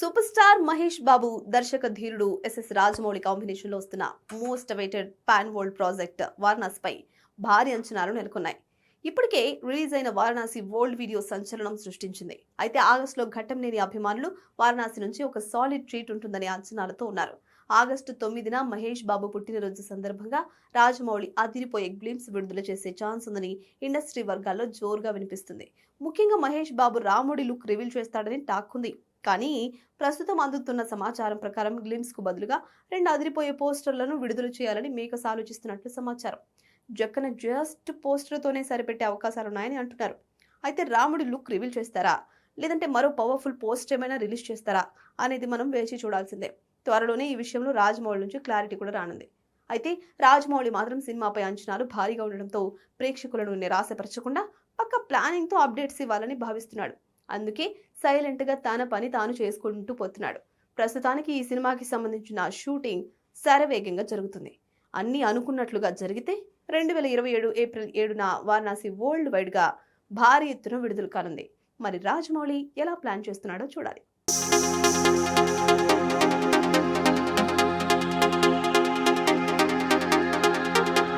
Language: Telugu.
సూపర్ స్టార్ మహేష్ బాబు దర్శక ధీరుడు ఎస్ఎస్ రాజమౌళి కాంబినేషన్ లో వస్తున్న most awaited pan world project వారణాసిపై భారీ అంచనాలు నెలకొన్నాయి. ఇప్పటికే రిలీజ్ అయిన వారణాసి వరల్డ్ వీడియో సంచలనం సృష్టించింది. అయితే ఆగస్టులో ఘట్టంనేని అభిమానులు వారణాసి నుంచి ఒక సాలిడ్ ట్రీట్ ఉంటుందనే అంచనాలతో ఉన్నారు. ఆగస్టు 9న మహేష్ బాబు పుట్టినరోజు సందర్భంగా రాజమౌళి అదిరిపోయే గ్లింప్స్ విడుదల చేసే ఛాన్స్ ఉందని ఇండస్ట్రీ వర్గాల్లో జోరుగా వినిపిస్తుంది. ముఖ్యంగా మహేష్ బాబు రాముడి లుక్ రివీల్ చేస్తాడని టాక్ ఉంది. కానీ ప్రస్తుతం అందుతున్న సమాచారం ప్రకారం గ్లిమ్స్ కు బదులుగా 2 అదిరిపోయే పోస్టర్లను విడుదల చేయాలని మేకర్స్ ఆలోచిస్తున్నట్లు సమాచారం. జక్కన జస్ట్ పోస్టర్తోనే సరిపెట్టే అవకాశాలున్నాయని అంటున్నారు. అయితే రాముడి లుక్ రివీల్ చేస్తారా, లేదంటే మరో పవర్ఫుల్ పోస్టర్ ఏమైనా రిలీజ్ చేస్తారా అనేది మనం వేచి చూడాల్సిందే. త్వరలోనే ఈ విషయంలో రాజమౌళి నుంచి క్లారిటీ కూడా రానుంది. అయితే రాజమౌళి మాత్రం సినిమాపై అంచనాలు భారీగా ఉండడంతో ప్రేక్షకులను నిరాశపరచకుండా పక్క ప్లానింగ్తో అప్డేట్స్ ఇవ్వాలని భావిస్తున్నాడు. అందుకే సైలెంట్ గా తన పని తాను చేసుకుంటూ పోతున్నాడు. ప్రస్తుతానికి ఈ సినిమాకి సంబంధించిన షూటింగ్ శరవేగంగా జరుగుతుంది. అన్ని అనుకున్నట్లుగా జరిగితే 2027 ఏప్రిల్ 7న వారణాసి వరల్డ్ వైడ్ గా భారీ ఎత్తున విడుదల కానుంది. మరి రాజమౌళి ఎలా ప్లాన్ చేస్తున్నాడో చూడాలి.